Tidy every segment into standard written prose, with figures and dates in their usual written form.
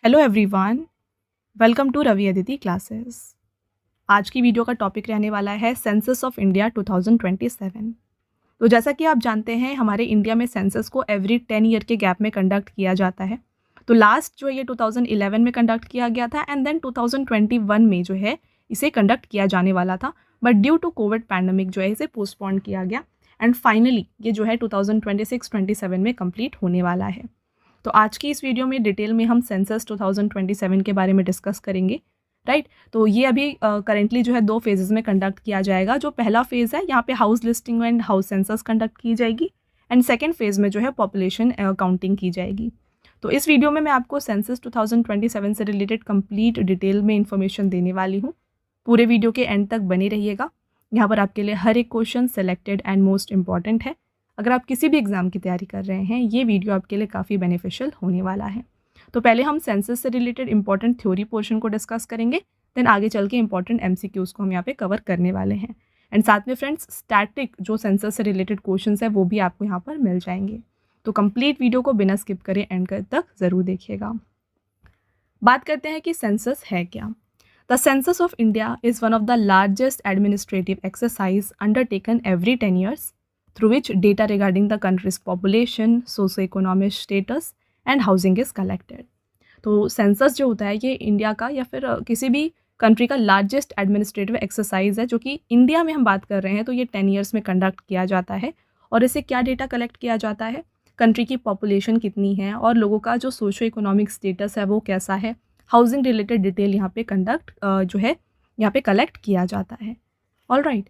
Hello everyone, welcome to Ravi Aditi classes. आज की video का टॉपिक रहने वाला है सेंसस ऑफ इंडिया 2027। तो जैसा कि आप जानते हैं हमारे इंडिया में सेंसस को एवरी 10 ईयर के गैप में कंडक्ट किया जाता है। तो लास्ट जो ये 2011 में कंडक्ट किया गया था एंड देन 2021 में जो है इसे कंडक्ट किया जाने वाला था, but due to covid pandemic जो है इसे पोस्टपोन किया गया एंड फाइनली ये जो है 2026-27 में कंप्लीट होने वाला है। तो आज की इस वीडियो में डिटेल में हम सेंसस 2027 के बारे में डिस्कस करेंगे, राइट। तो ये अभी करेंटली जो है 2 फेजेज़ में कंडक्ट किया जाएगा। जो पहला फेज़ है यहाँ पे house listing and house census conduct की जाएगी एंड सेकेंड फेज़ में जो है पॉपुलेशन काउंटिंग की जाएगी। तो इस वीडियो में मैं आपको सेंसस 2027 से रिलेटेड कंप्लीट डिटेल में इंफॉर्मेशन देने वाली हूँ। पूरे वीडियो के एंड तक बने रहिएगा। यहाँ पर आपके लिए हर एक question selected and most important है। अगर आप किसी भी एग्ज़ाम की तैयारी कर रहे हैं ये वीडियो आपके लिए काफ़ी बेनिफिशियल होने वाला है। तो पहले हम सेंसस से रिलेटेड इंपॉर्टेंट थ्योरी पोर्शन को डिस्कस करेंगे, देन आगे चल के इंपॉर्टेंट एमसीक्यूज़ को हम यहाँ पे कवर करने वाले हैं एंड साथ में फ्रेंड्स स्टैटिक जो सेंसस से रिलेटेड क्वेश्चंस है वो भी आपको यहाँ पर मिल जाएंगे। तो कंप्लीट वीडियो को बिना स्किप करे एंड तक ज़रूर देखिएगा। बात करते हैं कि सेंसस है क्या। The census of India is one of the largest administrative exercise undertaken every 10 years through which data regarding the country's population, socio-economic status and housing is collected। तो सेंसस जो होता है ये इंडिया का या फिर किसी भी कंट्री का लार्जेस्ट एडमिनिस्ट्रेटिव एक्सरसाइज है, जो कि इंडिया में हम बात कर रहे हैं तो ये 10 years में कंडक्ट किया जाता है। और इससे क्या डेटा कलेक्ट किया जाता है, कंट्री की पॉपुलेशन कितनी है और लोगों का जो सोशो इकोनॉमिक स्टेटस है वो कैसा है, हाउसिंग रिलेटेड डिटेल यहाँ पे जो है यहाँ पे कलेक्ट किया जाता है। All right.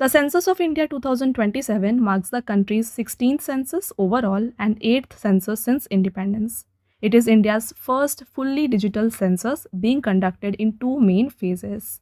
The Census of India 2027 marks the country's 16th census overall and 8th census since independence. It is India's first fully digital census being conducted in 2 main phases.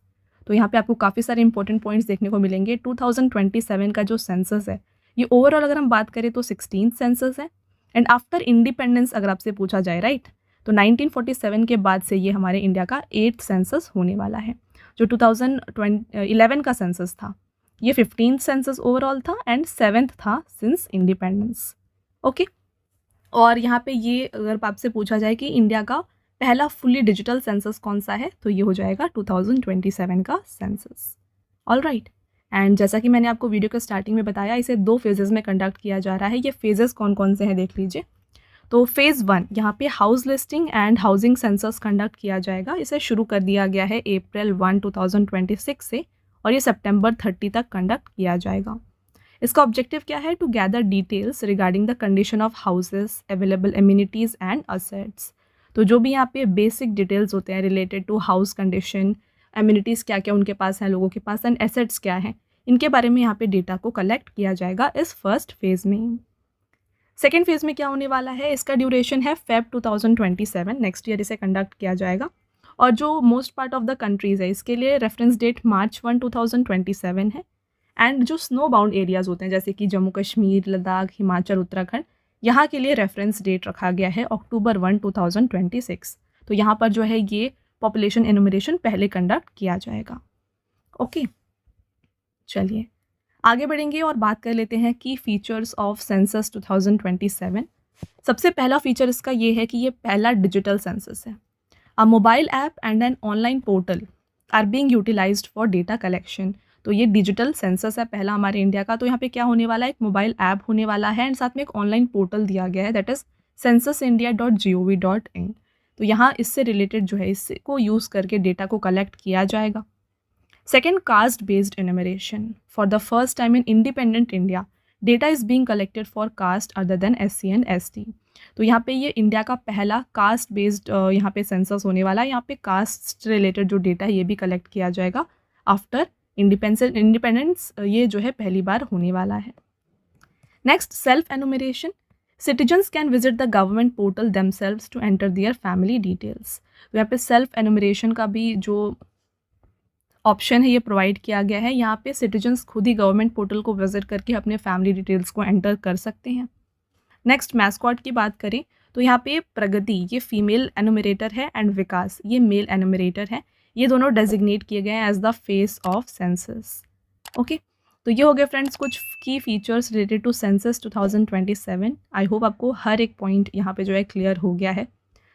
तो यहाँ पे आपको काफ़ी सारे इंपॉर्टेंट पॉइंट्स देखने को मिलेंगे। 2027 का जो सेंसस है ये ओवरऑल अगर हम बात करें तो 16th सेंसस है एंड आफ्टर इंडिपेंडेंस अगर आपसे पूछा जाए, राइट, तो 1947 के बाद से ये हमारे इंडिया का 8th सेंसस होने वाला है। जो 2011 का सेंसस था ये 15th सेंसस ओवरऑल था एंड 7th था सिंस इंडिपेंडेंस। ओके। और यहाँ पे ये अगर आपसे पूछा जाए कि इंडिया का पहला फुली डिजिटल सेंसस कौन सा है तो ये हो जाएगा 2027 का सेंसस। All right. एंड जैसा कि मैंने आपको वीडियो के स्टार्टिंग में बताया इसे 2 फेजेज़ में कंडक्ट किया जा रहा है। ये फेजेज़ कौन कौन से हैं देख लीजिए। तो फेज़ 1 यहाँ पे house listing and housing census conduct किया जाएगा। इसे शुरू कर दिया गया है April 1, 2026 से और ये September 30 तक कंडक्ट किया जाएगा। इसका ऑब्जेक्टिव क्या है, to gather details regarding the condition of houses, available amenities and assets. तो जो भी यहाँ पे बेसिक डिटेल्स होते हैं related to house condition, amenities क्या क्या उनके पास हैं लोगों के पास एंड एसेट्स क्या हैं, इनके बारे में यहाँ पे डेटा को कलेक्ट किया जाएगा इस फर्स्ट फेज़ में। सेकेंड फेज़ में क्या होने वाला है, इसका ड्यूरेशन है Feb 2027, नेक्स्ट ईयर इसे कंडक्ट किया जाएगा। और जो most part of the countries है इसके लिए रेफरेंस डेट March 1, 2027 है। एंड जो स्नो बाउंड एरियाज़ होते हैं जैसे कि जम्मू कश्मीर, लद्दाख, हिमाचल, उत्तराखंड, यहाँ के लिए रेफरेंस डेट रखा गया है October 1, 2026। तो यहाँ पर जो है ये पॉपुलेशन एनुमरेशन पहले कंडक्ट किया जाएगा। ओके, चलिए आगे बढ़ेंगे और बात कर लेते हैं की फीचर्स ऑफ सेंसस 2027। सबसे पहला फीचर इसका ये है कि ये पहला डिजिटल सेंसस है। A mobile app and an online portal are being utilized for data collection। तो ये डिजिटल सेंसस है पहला हमारे इंडिया का। तो यहाँ पे क्या होने वाला है, एक मोबाइल ऐप होने वाला है एंड साथ में एक ऑनलाइन पोर्टल दिया गया है दैट इज़ censusindia.gov.in। तो यहाँ इससे रिलेटेड जो है इसको यूज़ करके डेटा को कलेक्ट किया जाएगा। Second, caste based enumeration. For the first time in independent India data is being collected for caste other than SC and ST। तो यहाँ पे ये इंडिया का पहला कास्ट बेस्ड यहाँ पे सेंसस होने वाला है। यहाँ पे कास्ट रिलेटेड जो डेटा है ये भी कलेक्ट किया जाएगा आफ्टर इंडिपेंडेंस। ये जो है पहली बार होने वाला है। Next, self enumeration. Citizens can visit the government portal themselves to enter their family details. तो यहाँ पे सेल्फ एनुमरेशन का भी जो ऑप्शन है ये प्रोवाइड किया गया है। यहाँ पे सिटीजन्स खुद ही गवर्नमेंट पोर्टल को विजिट करके अपने फैमिली डिटेल्स को एंटर कर सकते हैं। नेक्स्ट, मैस्कॉट की बात करें तो यहाँ पे प्रगति ये फीमेल एनुमरेटर है एंड विकास ये मेल एनुमरेटर है। ये दोनों डेजिग्नेट किए गए हैं as the phase of census. Okay, तो ये हो गए फ्रेंड्स कुछ की features related to census 2027। I hope आपको हर एक पॉइंट यहाँ पे जो है क्लियर हो गया है।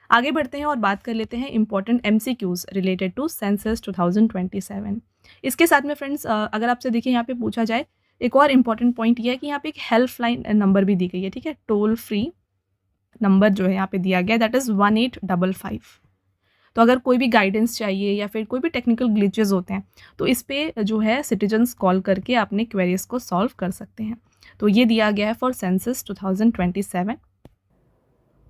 आगे बढ़ते हैं और बात कर लेते हैं important MCQs related to census 2027। इसके साथ में फ्रेंड्स अगर आपसे देखिए यहाँ पे पूछा जाए, एक और इम्पॉर्टेंट पॉइंट ये है कि यहाँ पे एक हेल्पलाइन नंबर भी दी गई है, ठीक है, टोल फ्री नंबर जो है यहाँ पे दिया गया, दैट इज़ 1855। तो अगर कोई भी गाइडेंस चाहिए या फिर कोई भी टेक्निकल ग्लिचेस होते हैं तो इस पे जो है सिटीजन्स कॉल करके अपने क्वेरीज को सॉल्व कर सकते हैं। तो ये दिया गया है फॉर सेंसस 2027।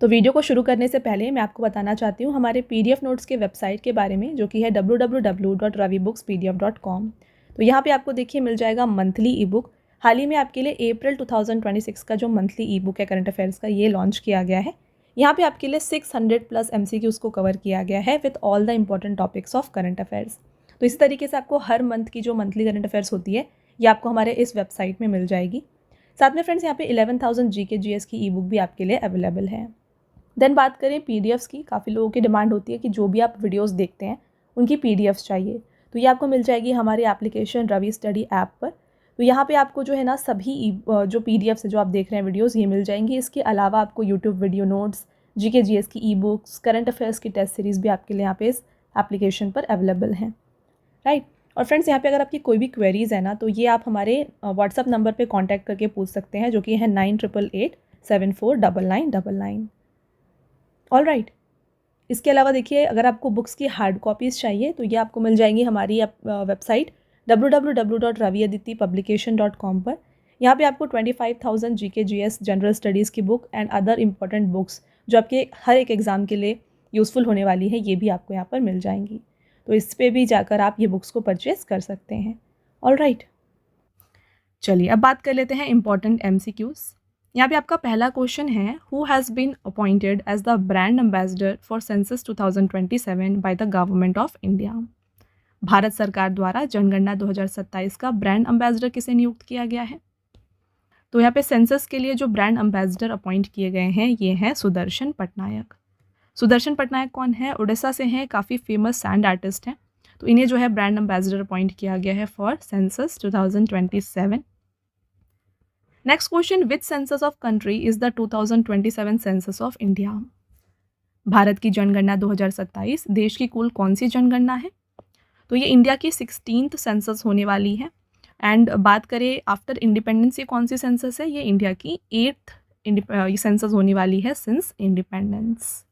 तो वीडियो को शुरू करने से पहले मैं आपको बताना चाहती हूँ हमारे PDF नोट्स के वेबसाइट के बारे में, जो कि है www.ravibookspdf.com। तो यहाँ पे आपको देखिए मिल जाएगा मंथली ई बुक। हाल ही में आपके लिए अप्रैल 2026 का जो मंथली ई बुक है करंट अफेयर्स का, ये लॉन्च किया गया है। यहाँ पे आपके लिए 600+ MCQs को कवर किया गया है with all the important topics of current affairs. तो इस तरीके से आपको हर मंथ की जो मंथली करंट अफेयर्स होती है ये आपको हमारे इस वेबसाइट में मिल जाएगी। साथ में फ्रेंड्स यहाँ पे 11,000 GK GS की ई बुक भी आपके लिए अवेलेबल है। देन बात करें PDFs की, काफ़ी लोगों की डिमांड होती है कि जो भी आप वीडियोस देखते हैं उनकी PDFs चाहिए, तो ये आपको मिल जाएगी हमारी एप्लीकेशन रवि स्टडी ऐप पर। तो यहाँ पे आपको जो है ना सभी जो PDFs है जो आप देख रहे हैं वीडियोस, ये मिल जाएंगी। इसके अलावा आपको YouTube video notes, GK GS की ई बुक्स, करंट अफेयर्स की टेस्ट सीरीज़ भी आपके लिए यहाँ पे इस एप्लीकेशन पर अवेलेबल हैं, राइट। और फ्रेंड्स यहाँ पे अगर आपकी कोई भी क्वेरीज़ है ना, तो ये आप हमारे व्हाट्सअप नंबर पे कांटेक्ट करके पूछ सकते हैं, जो कि है 9888749999। All right. इसके अलावा देखिए अगर आपको बुक्स की हार्ड कॉपीज़ चाहिए तो ये आपको मिल जाएंगी हमारी वेबसाइट www.raviaditipublication.com पर। यहाँ पे आपको 25,000 GK GS जनरल स्टडीज़ की book and other important books जो आपके हर एक एग्ज़ाम के लिए यूज़फुल होने वाली है, ये भी आपको यहाँ पर मिल जाएंगी। तो इस पर भी जाकर आप ये बुक्स को परचेज़ कर सकते हैं। ऑल राइट, चलिए अब बात कर लेते हैं इंपॉर्टेंट MCQs। यहाँ पे आपका पहला क्वेश्चन है, who has been appointed as the brand ambassador for census 2027 by the government of India. Bharat सरकार द्वारा जनगणना 2027 का ब्रांड एम्बेसडर किसे नियुक्त किया गया है? तो यहाँ पे सेंसस के लिए जो ब्रांड एम्बेसडर अपॉइंट किए गए हैं ये हैं सुदर्शन पटनायक। सुदर्शन पटनायक कौन है? उड़ीसा से हैं, काफ़ी फेमस सैंड आर्टिस्ट हैं। तो इन्हें जो है ब्रांड एम्बेसडर अपॉइंट किया गया है for census 2027। Next question, which census of country is the 2027 census of India? Bharat की जनगणना 2027 देश की कुल कौन सी जनगणना है? तो ये इंडिया की 16th सेंसस होने वाली है। एंड बात करें आफ्टर इंडिपेंडेंस ये कौन सी सेंसस है? ये इंडिया की 8th सेंसस होने वाली है सिंस इंडिपेंडेंस।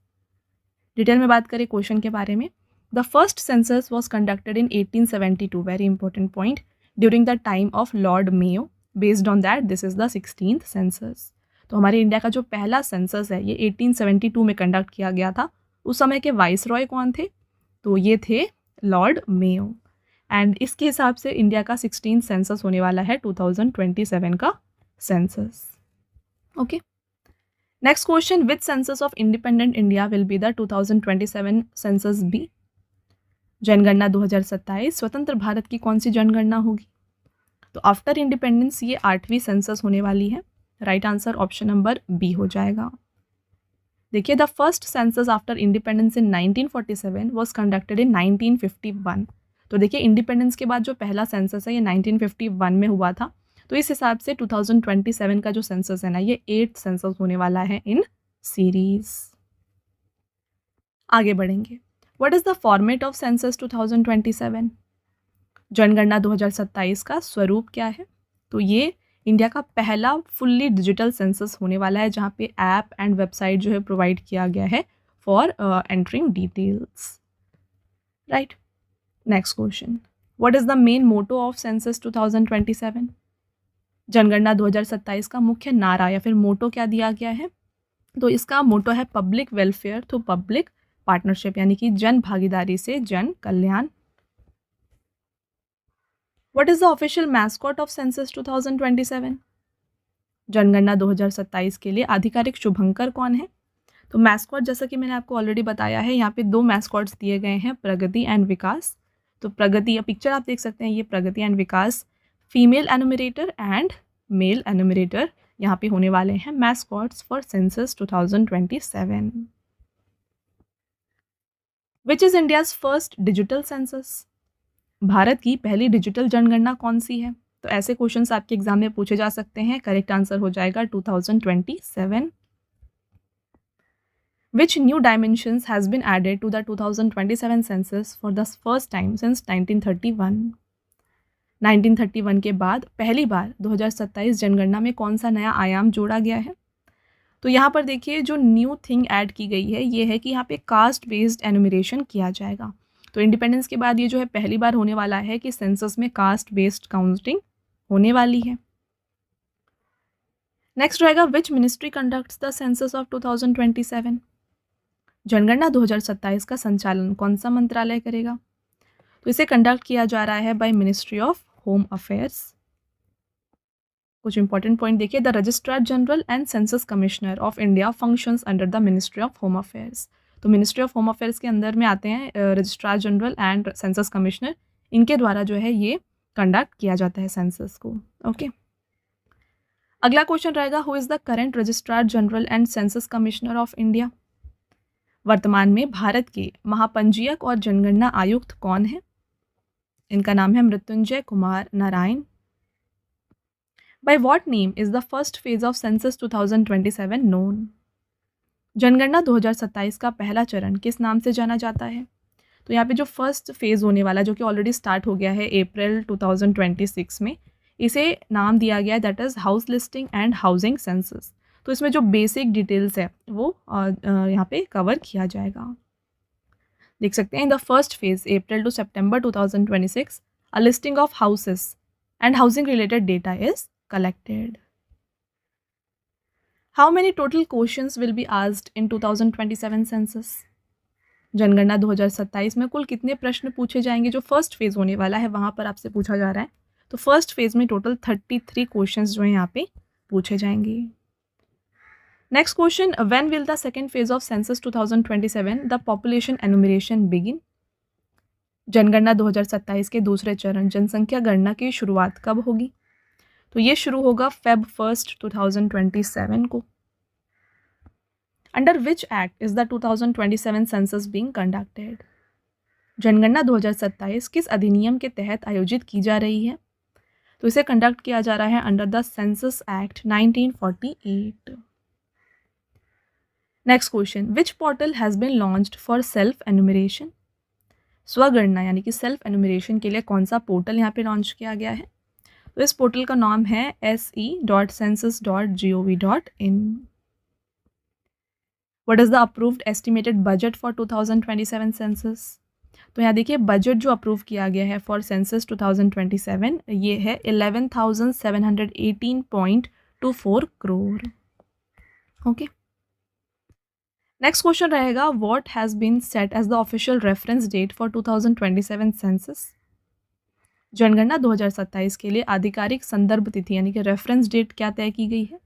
डिटेल में बात करें क्वेश्चन के बारे में, the first census was conducted in 1872, very important point, during the time of Lord Mayo. Based on that this is the 16th census. तो हमारे इंडिया का जो पहला सेंसस है ये 1872 में कंडक्ट किया गया था। उस समय के वाइस रॉय कौन थे? तो ये थे लॉर्ड मेयो। एंड इसके हिसाब से इंडिया का 16th सेंसस होने वाला है 2027 का census. Okay, next question, which census of independent India will be the 2027 census be? जनगणना 2027 स्वतंत्र भारत की कौन सी जनगणना होगी? तो आफ्टर इंडिपेंडेंस ये 8वीं सेंसस होने वाली है। Right answer option number B हो जाएगा। देखिए, the first census after independence in 1947 was conducted in 1951। तो देखिए इंडिपेंडेंस के बाद जो पहला सेंसस है ये 1951 में हुआ था। तो इस हिसाब से 2027 का जो सेंसस है ना ये 8th सेंसस होने वाला है इन सीरीज। आगे बढ़ेंगे, what is the format of census 2027? जनगणना 2027 का स्वरूप क्या है? तो ये इंडिया का पहला फुल्ली डिजिटल सेंसस होने वाला है, जहाँ पे ऐप एंड वेबसाइट जो है प्रोवाइड किया गया है for entering details, right. Next question, what is the main motto of census 2027? जनगणना 2027 का मुख्य नारा या फिर मोटो क्या दिया गया है? तो इसका मोटो है public welfare through public partnership, यानी कि जन भागीदारी से जन कल्याण। What is the official mascot of census 2027? जनगणना 2027 के लिए आधिकारिक शुभंकर कौन है? तो मैस्कॉट जैसा कि मैंने आपको ऑलरेडी बताया है, यहाँ पे 2 मैस्कॉट्स दिए गए हैं, प्रगति एंड विकास। तो प्रगति, पिक्चर आप देख सकते हैं, ये Pragati and Vikas, female enumerator and male enumerator यहाँ पे होने वाले हैं mascots for census 2027। Which is India's first digital census? Bharat की पहली डिजिटल जनगणना कौन सी है? तो ऐसे क्वेश्चंस आपके एग्जाम में पूछे जा सकते हैं। करेक्ट आंसर हो जाएगा 2027। Which new dimensions has been added to the 2027 census for the first time since 1931? 1931 के बाद पहली बार 2027 जनगणना में कौन सा नया आयाम जोड़ा गया है? तो यहाँ पर देखिए जो न्यू थिंग ऐड की गई है ये है कि यहाँ पे कास्ट बेस्ड एनुमरेशन किया जाएगा। तो इंडिपेंडेंस के बाद ये जो है पहली बार होने वाला है कि सेंसस में कास्ट बेस्ड काउंटिंग होने वाली है। नेक्स्ट रहेगा which ministry conducts the census of 2027? जनगणना 2027 का संचालन कौन सा मंत्रालय करेगा? तो इसे कंडक्ट किया जा रहा है by ministry of home affairs. कुछ इंपॉर्टेंट पॉइंट देखिए, the registrar general and census commissioner of India functions under the ministry of home affairs. तो मिनिस्ट्री ऑफ होम अफेयर्स के अंदर में आते हैं registrar general and census commissioner, इनके द्वारा जो है ये कंडक्ट किया जाता है सेंसस को। ओके अगला क्वेश्चन रहेगा, who is the current registrar general and census commissioner of India? वर्तमान में भारत के महापंजीयक और जनगणना आयुक्त कौन है? इनका नाम है Mrityunjay Kumar Narayan. By what name is the first phase of census 2027 known? जनगणना 2027 का पहला चरण किस नाम से जाना जाता है? तो यहाँ पे जो फर्स्ट फेज़ होने वाला जो कि ऑलरेडी स्टार्ट हो गया है अप्रैल 2026 में, इसे नाम दिया गया that is house listing and housing census. तो इसमें जो बेसिक डिटेल्स है वो यहाँ पे कवर किया जाएगा। देख सकते हैं in the first phase April to September 2026 a listing of houses and housing related data is collected. How many total questions will be asked in 2027 census? जनगणना 2027 में कुल कितने प्रश्न पूछे जाएंगे? जो फर्स्ट फेज होने वाला है वहाँ पर आपसे पूछा जा रहा है। तो फर्स्ट फेज में टोटल 33 क्वेश्चंस जो है यहाँ पे पूछे जाएंगे। Next question, when will the second phase of census 2027 the population enumeration begin? जनगणना 2027 के दूसरे चरण जनसंख्या गणना की शुरुआत कब होगी? तो ये शुरू होगा Feb 1, 2027 को। Under which act is the 2027 census being conducted? जनगणना 2027 किस अधिनियम के तहत आयोजित की जा रही है? तो इसे कंडक्ट किया जा रहा है under the census act 1948। Next question, which portal has been launched for self enumeration? स्वगणना यानी कि सेल्फ एनुमरेशन के लिए कौन सा पोर्टल यहाँ पे लॉन्च किया गया है? तो इस पोर्टल का नाम है se.census.gov.in। What is the approved estimated budget for 2027 census? तो यहाँ देखिए बजट जो अप्रूव किया गया है फॉर सेंसस 2027 ये है 11,718.24 करोड़। ओके नेक्स्ट क्वेश्चन रहेगा, what has been set as the official reference date for 2027 census? जनगणना 2027 के लिए आधिकारिक संदर्भ तिथि यानी कि रेफरेंस डेट क्या तय की गई है?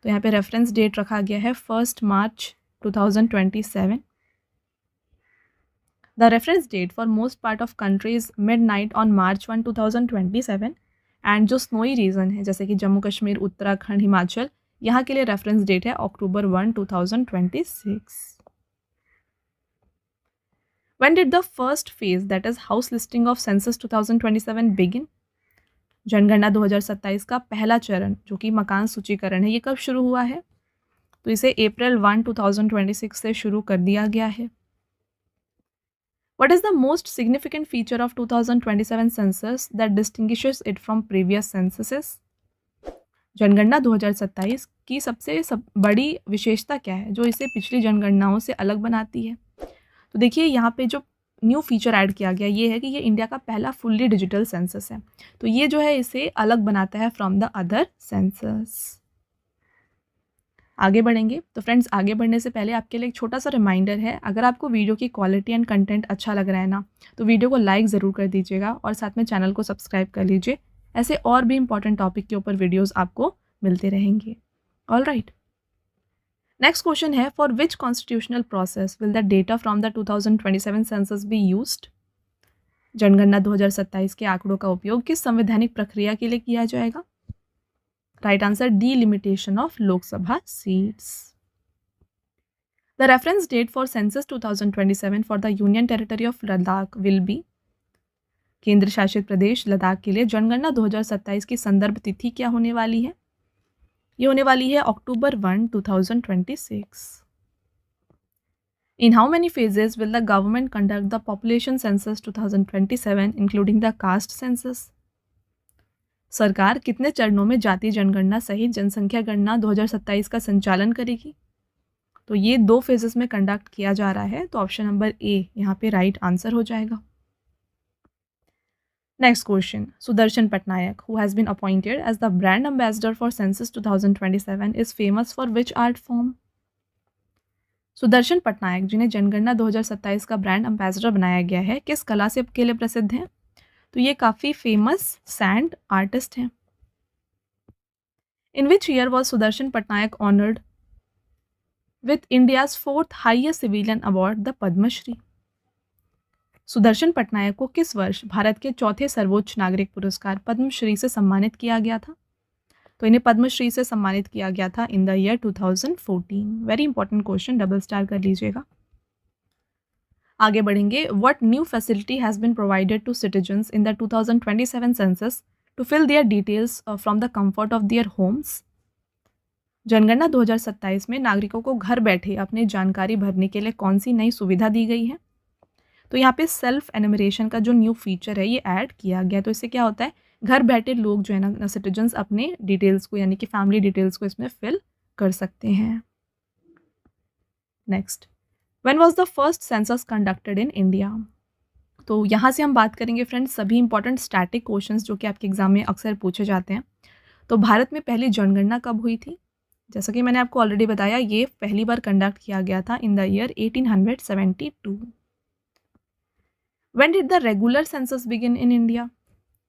तो यहाँ पे रेफरेंस डेट रखा गया है 1 मार्च 2027। The reference date for most part of countries midnight on March 1, 2027 and जो स्नोई रीजन है जैसे कि जम्मू कश्मीर, उत्तराखंड, हिमाचल, यहाँ के लिए रेफरेंस डेट है October 1, 2026। When did the first phase that is house listing of census 2027 begin? जनगणना 2027 का पहला चरण जो कि मकान सूचीकरण है ये कब शुरू हुआ है? तो इसे अप्रैल 1, 2026 से शुरू कर दिया गया है। What is the most significant feature of 2027 census that distinguishes it from previous censuses? जनगणना 2027 की सबसे बड़ी विशेषता क्या है जो इसे पिछली जनगणनाओं से अलग बनाती है? तो देखिए यहाँ पे जो न्यू फीचर ऐड किया गया ये है कि ये इंडिया का पहला फुल्ली डिजिटल सेंसस है। तो ये जो है इसे अलग बनाता है फ्रॉम द अदर सेंसस। आगे बढ़ेंगे तो फ्रेंड्स आगे बढ़ने से पहले आपके लिए एक छोटा सा रिमाइंडर है, अगर आपको वीडियो की क्वालिटी एंड कंटेंट अच्छा लग रहा है ना तो वीडियो को लाइक ज़रूर कर दीजिएगा और साथ में चैनल को सब्सक्राइब कर लीजिए। ऐसे और भी इंपॉर्टेंट टॉपिक के ऊपर वीडियोज़ आपको मिलते रहेंगे। ऑल राइट, नेक्स्ट क्वेश्चन है, for which constitutional process will the data from the 2027 census be used? जनगणना 2027 के आंकड़ों का उपयोग किस संवैधानिक प्रक्रिया के लिए किया जाएगा? Right answer, delimitation of Lok Sabha seats. The reference date for census 2027 for the union territory of Ladakh will be? केंद्र शासित प्रदेश लद्दाख के लिए जनगणना 2027 की संदर्भ तिथि क्या होने वाली है? ये होने वाली है October 1, 2026। In how many phases will the government conduct the population census 2027 including the caste census? सरकार कितने चरणों में जातीय जनगणना सहित जनसंख्या गणना 2027 का संचालन करेगी? तो ये 2 फेजेस में कंडक्ट किया जा रहा है, तो ऑप्शन नंबर ए यहाँ पे राइट आंसर हो जाएगा। Next question, Sudarshan Patnaik who has been appointed as the brand ambassador for census 2027 is famous for which art form? Sudarshan Patnaik जिन्हें जनगणना 2027 का ब्रांड एम्बेसडर बनाया गया है, किस कला से के लिए प्रसिद्ध हैं? तो ये काफ़ी फेमस सैंड आर्टिस्ट हैं। In which year was Sudarshan Patnaik honoured with India's 4th highest civilian award the Padma Shri? Sudarshan Patnaik को किस वर्ष भारत के चौथे सर्वोच्च नागरिक पुरस्कार पद्मश्री से सम्मानित किया गया था? तो इन्हें पद्मश्री से सम्मानित किया गया था in the year 2014। Very important question, double star कर लीजिएगा। आगे बढ़ेंगे। What new facility has been provided to citizens in the 2027 census to fill their details from the comfort of their homes? जनगणना 2027 में नागरिकों को घर बैठे अपनी जानकारी भरने के लिए कौन सी नई सुविधा दी गई है? तो यहाँ पे सेल्फ एनुमरेशन का जो न्यू फीचर है ये ऐड किया गया। तो इससे क्या होता है, घर बैठे लोग जो है ना सिटीजन्स अपने डिटेल्स को यानी कि फैमिली डिटेल्स को इसमें फिल कर सकते हैं। Next, when was the first census conducted in India? तो यहाँ से हम बात करेंगे फ्रेंड्स सभी इंपॉर्टेंट स्टैटिक क्वेश्चंस जो कि आपके एग्जाम में अक्सर पूछे जाते हैं। तो भारत में पहली जनगणना कब हुई थी? जैसा कि मैंने आपको ऑलरेडी बताया, ये पहली बार कंडक्ट किया गया था in the year 1872। When did the regular census begin in India?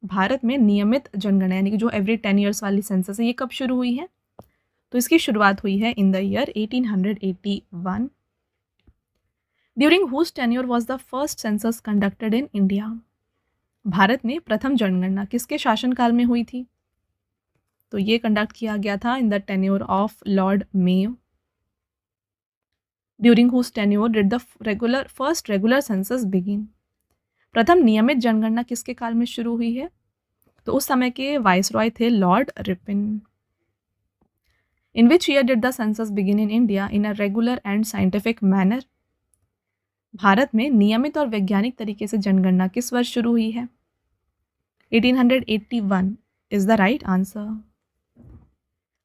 Bharat में नियमित जनगणना यानी कि जो एवरी 10 ईयर्स वाली सेंसस है ये कब शुरू हुई है? तो इसकी शुरुआत हुई है in the year 1881। During whose tenure was the first census conducted in India? Bharat में प्रथम जनगणना किसके शासनकाल में हुई थी? तो ये कंडक्ट किया गया था in the tenure of Lord Mayo. During whose tenure did the first regular census begin? प्रथम नियमित जनगणना किसके काल में शुरू हुई है? तो उस समय के वाइसरॉय थे Lord Ripon. In which year did the census begin in India in a regular and scientific manner? Bharat में नियमित और वैज्ञानिक तरीके से जनगणना किस वर्ष शुरू हुई है? 1881 is the right answer.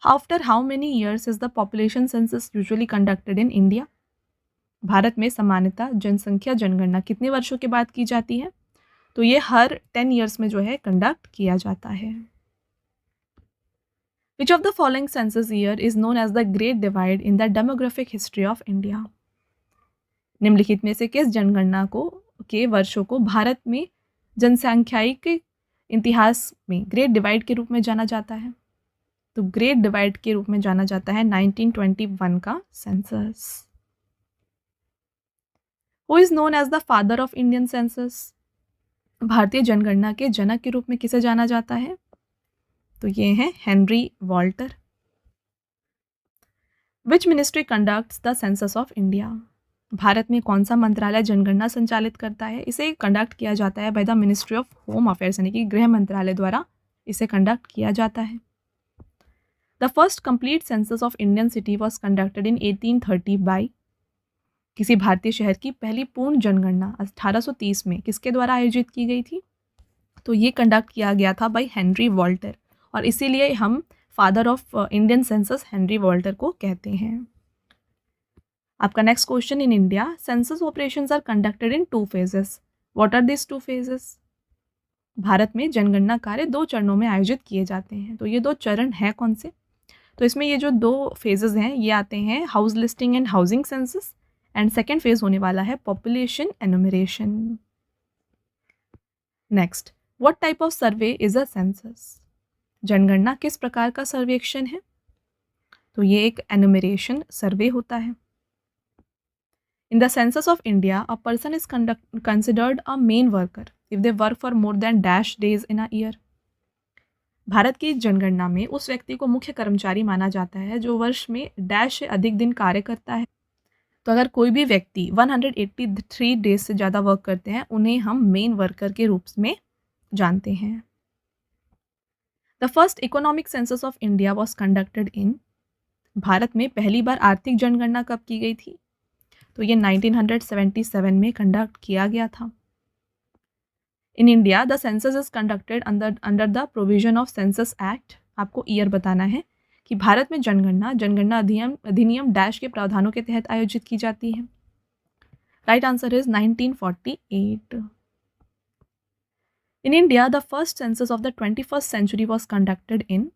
After how many years is the population census usually conducted in India? Bharat में सामान्यतः जनसंख्या जनगणना कितने वर्षों के बाद की जाती है? तो ये हर 10 ईयर्स में जो है कंडक्ट किया जाता है। Which of the following census year is known as the great divide in the demographic history of India? निम्नलिखित में से किस जनगणना के वर्षों को भारत में जनसंख्यायिक इतिहास में ग्रेट डिवाइड के रूप में जाना जाता है? तो ग्रेट डिवाइड के रूप में जाना जाता है 1921 का census. Who is known as the father of Indian census? भारतीय जनगणना के जनक के रूप में किसे जाना जाता है? तो ये हैं Henry Walter. Which ministry conducts the census of India? Bharat में कौन सा मंत्रालय जनगणना संचालित करता है? इसे कंडक्ट किया जाता है by the ministry of home affairs यानी कि गृह मंत्रालय द्वारा इसे कंडक्ट किया जाता है। The first complete census of Indian city was conducted in 1830 by? किसी भारतीय शहर की पहली पूर्ण जनगणना 1830 में किसके द्वारा आयोजित की गई थी? तो ये कंडक्ट किया गया था बाय हेनरी वॉल्टर, और इसीलिए हम father of Indian census Henry Walter को कहते हैं। आपका next question, in India census operations are conducted in 2 phases। What are this 2 phases? Bharat में जनगणना कार्य 2 चरणों में आयोजित किए जाते हैं। तो ये 2 चरण हैं कौन से? तो इसमें ये जो 2 phases हैं ये आते हैं house listing and housing census, and second phase होने वाला है population enumeration. Next, what type of survey is a census? जनगणना किस प्रकार का सर्वेक्षण है? तो ये एक एनुमरेशन सर्वे होता है। In the census of India a person is considered a main worker if they work for more than dash days in a year. Bharat की जनगणना में उस व्यक्ति को मुख्य कर्मचारी माना जाता है जो वर्ष में डैश से अधिक दिन कार्य करता है। तो अगर कोई भी व्यक्ति 183 डेज से ज़्यादा वर्क करते हैं उन्हें हम मेन वर्कर के रूप में जानते हैं। The first economic census of India was conducted in? Bharat में पहली बार आर्थिक जनगणना कब की गई थी? तो ये 1977 में कंडक्ट किया गया था। इन India the census is conducted under the provision of census act. आपको ईयर बताना है कि भारत में जनगणना अधिनियम डैश के प्रावधानों के तहत आयोजित की जाती है। Right answer is 1948। In India the first census of the 21st century was conducted in.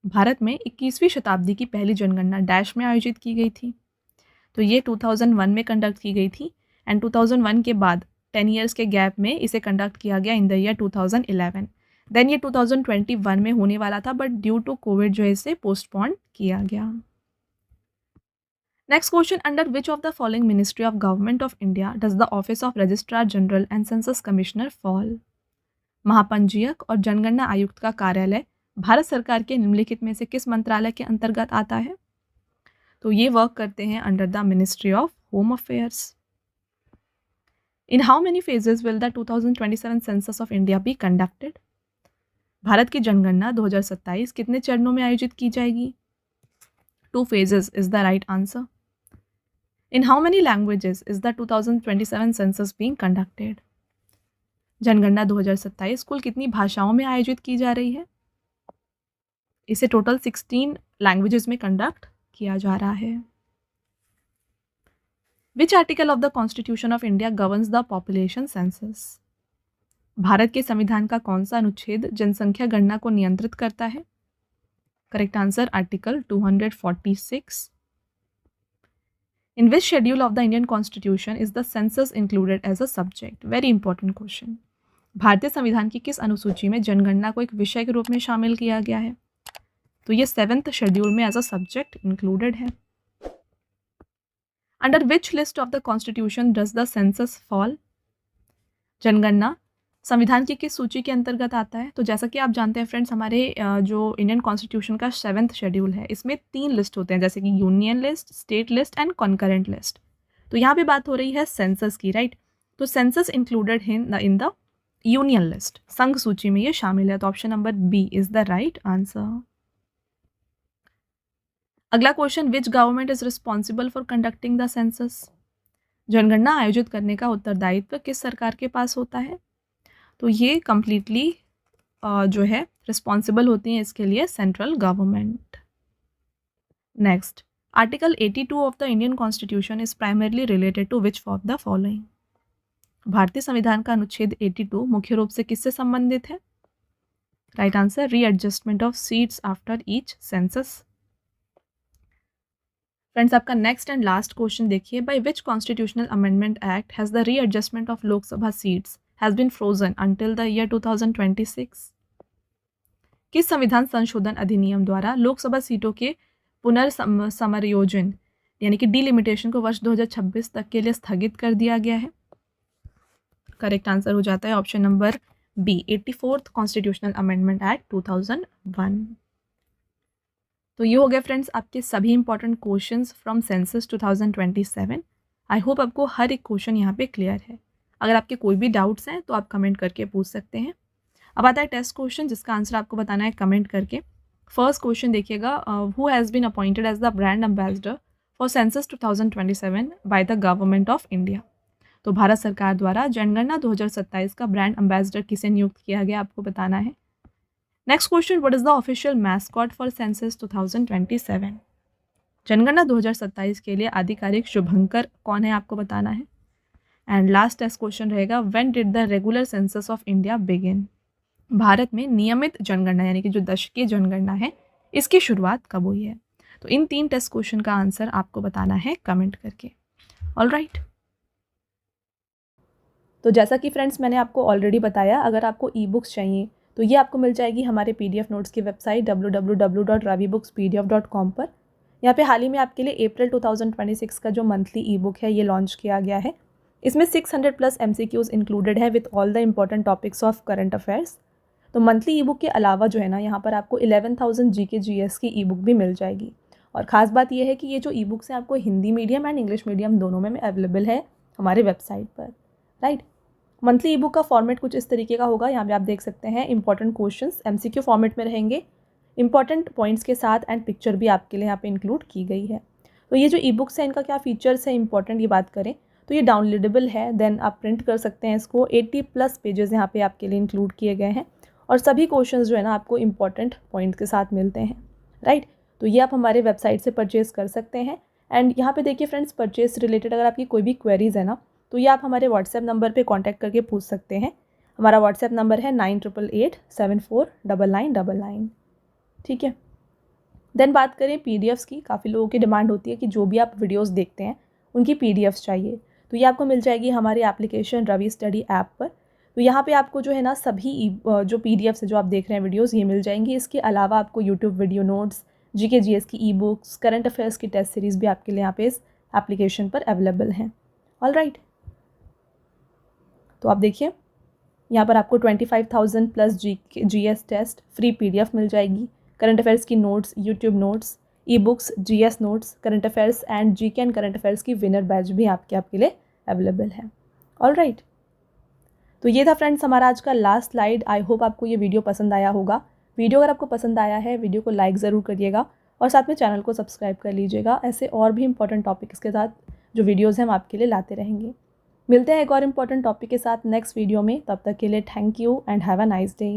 Bharat में 21वीं शताब्दी की पहली जनगणना डैश में आयोजित की गई थी। तो ये 2001 में कंडक्ट की गई थी एंड 2001 के बाद 10 ईयर्स के गैप में इसे कंडक्ट किया गया इन द ईयर 2011। देन ये 2021 में होने वाला था बट ड्यू टू कोविड जो है इसे पोस्टपोन किया गया। Next question, under which of the following ministry of government of India does the office of registrar general and census commissioner fall. महापंजीयक और जनगणना आयुक्त का कार्यालय भारत सरकार के निम्नलिखित में से किस मंत्रालय के अंतर्गत आता है। तो ये वर्क करते हैं under the ministry of home affairs. In how many phases will the 2027 census of India be conducted. Bharat की जनगणना 2027 कितने चरणों में आयोजित की जाएगी। 2 phases is the right answer. In how many languages is the 2027 census being conducted. जनगणना 2027 कुल कितनी भाषाओं में आयोजित की जा रही है। इसे टोटल 16 लैंग्वेजेस में कंडक्ट किया जा रहा है। Which article of the constitution of India governs the population census. Bharat के संविधान का कौन सा अनुच्छेद जनसंख्या गणना को नियंत्रित करता है। Correct answer article 246। In which schedule of the Indian constitution is the census included as a subject. Very important question. भारतीय संविधान की किस अनुसूची में जनगणना को एक विषय के रूप में शामिल किया गया है। तो ये 7th शेड्यूल में एज अ सब्जेक्ट इंक्लूडेड है। Under which list of the constitution does the census fall. जनगणना संविधान की किस सूची के अंतर्गत आता है। तो जैसा कि आप जानते हैं फ्रेंड्स, हमारे जो इंडियन कॉन्स्टिट्यूशन का 7th शेड्यूल है इसमें 3 लिस्ट होते हैं, जैसे कि union list, state list and concurrent list. तो यहाँ पे बात हो रही है सेंसस की, राइट। तो census included in the union list, संघ सूची में ये शामिल है। तो option number B is the right answer. अगला question, which government is responsible for conducting the census. जनगणना आयोजित करने का उत्तरदायित्व किस सरकार के पास होता है। तो ये कम्प्लीटली जो है रिस्पॉन्सिबल होती हैं इसके लिए central government. Next, article 82 of the Indian constitution is primarily related to which of the following. भारतीय संविधान का अनुच्छेद 82 मुख्य रूप से किससे संबंधित है। Right answer, readjustment of seats after each census. Friends, आपका नेक्स्ट एंड लास्ट क्वेश्चन देखिए, by which constitutional amendment act has the readjustment of Lok Sabha seats has been frozen until the year 2026। किस संविधान संशोधन अधिनियम द्वारा लोकसभा सीटों के पुनर्समायोजन यानी कि डिलिमिटेशन को वर्ष 2026 तक के लिए स्थगित कर दिया गया है। करेक्ट आंसर हो जाता है option number B, 84th constitutional amendment act 2001। तो ये हो गए फ्रेंड्स आपके सभी important questions from census 2027। I hope आपको हर एक क्वेश्चन यहाँ पे क्लियर है। अगर आपके कोई भी डाउट्स हैं तो आप कमेंट करके पूछ सकते हैं। अब आता है टेस्ट क्वेश्चन जिसका आंसर आपको बताना है कमेंट करके। फर्स्ट क्वेश्चन देखिएगा, who has been appointed as the brand ambassador for census 2027 by the government of India. तो भारत सरकार द्वारा जनगणना 2027 का ब्रांड एम्बेसडर किसे नियुक्त किया गया आपको बताना है। Next question, what is the official mascot for census 2027। जनगणना 2027 के लिए आधिकारिक शुभंकर कौन है आपको बताना है। एंड लास्ट टेस्ट क्वेश्चन रहेगा, when did the regular census of India begin. Bharat में नियमित जनगणना यानी कि जो दशकीय जनगणना है इसकी शुरुआत कब हुई है। तो इन 3 टेस्ट क्वेश्चन का आंसर आपको बताना है कमेंट करके। ऑलराइट, तो जैसा कि फ्रेंड्स मैंने आपको ऑलरेडी बताया, अगर आपको ई बुक्स चाहिए तो ये आपको मिल जाएगी हमारे PDF नोट्स की वेबसाइट www.ravibookspdf.com पर। यहाँ पे हाल ही में आपके लिए अप्रैल 2026 का जो मंथली ई बुक है ये लॉन्च किया गया है। इसमें 600+ MCQs इंक्लूडेड है with all the important topics of current affairs. तो मंथली ई बुक के अलावा जो है ना, यहाँ पर आपको 11,000 GK GS की ई बुक भी मिल जाएगी। और ख़ास बात यह है कि ये जो ई बुक्स हैं आपको Hindi medium and English medium दोनों में अवेलेबल है हमारे वेबसाइट पर, राइट। मंथली ई बुक का फॉर्मेट कुछ इस तरीके का होगा। यहाँ पे आप देख सकते हैं इंपॉर्टेंट क्वेश्चंस MCQ फॉर्मेट में रहेंगे, इंपॉर्टेंट पॉइंट्स के साथ एंड पिक्चर भी आपके लिए यहाँ पे इंक्लूड की गई है। तो ये जो ई बुक्स हैं इनका क्या फ़ीचर्स है इंपॉर्टेंट ये बात करें तो ये डाउनलोडेबल है, देन आप प्रिंट कर सकते हैं इसको। 80+ पेजेस यहाँ पे आपके लिए इंक्लूड किए गए हैं और सभी क्वेश्चंस जो है ना आपको इंपॉर्टेंट पॉइंट के साथ मिलते हैं, राइट। तो ये आप हमारे वेबसाइट से परचेज़ कर सकते हैं। एंड यहाँ पे देखिए फ्रेंड्स, परचेज रिलेटेड अगर आपकी कोई भी क्वेरीज़ है ना तो ये आप हमारे व्हाट्सएप नंबर पे कांटेक्ट करके पूछ सकते हैं। हमारा व्हाट्सएप नंबर है 9888749999, ठीक है। देन बात करें पीडीएफ्स की, काफ़ी लोगों की डिमांड होती है कि जो भी आप वीडियोस देखते हैं उनकी पीडीएफ्स चाहिए, तो ये आपको मिल जाएगी हमारी एप्लीकेशन रवि स्टडी ऐप पर। तो यहाँ पे आपको जो है ना सभी जो पीडीएफ्स है जो आप देख रहे हैं वीडियोस ये मिल जाएंगी। इसके अलावा आपको YouTube video notes, GK GS की ई बुक्स, करंट अफेयर्स की टेस्ट सीरीज़ भी आपके लिए यहाँ पे इस एप्लीकेशन पर अवेलेबल हैं। ऑल राइट, तो आप देखिए यहाँ पर आपको 25,000+ जीएस टेस्ट फ्री पीडीएफ मिल जाएगी, करंट अफेयर्स की notes, YouTube notes, e books, GS notes, current affairs and GK and current affairs की विनर बैच भी आपके लिए अवेलेबल है। ऑल राइट, तो ये था फ्रेंड्स हमारा आज का लास्ट स्लाइड। आई होप आपको ये वीडियो पसंद आया होगा। वीडियो अगर आपको पसंद आया है वीडियो को लाइक ज़रूर करिएगा और साथ में चैनल को सब्सक्राइब कर लीजिएगा। ऐसे और भी इंपॉर्टेंट टॉपिक्स के साथ जो वीडियोज़ हैं हम आपके लिए लाते रहेंगे। मिलते हैं एक और इम्पॉर्टेंट टॉपिक के साथ नेक्स्ट वीडियो में, तब तक के लिए thank you and have a nice day.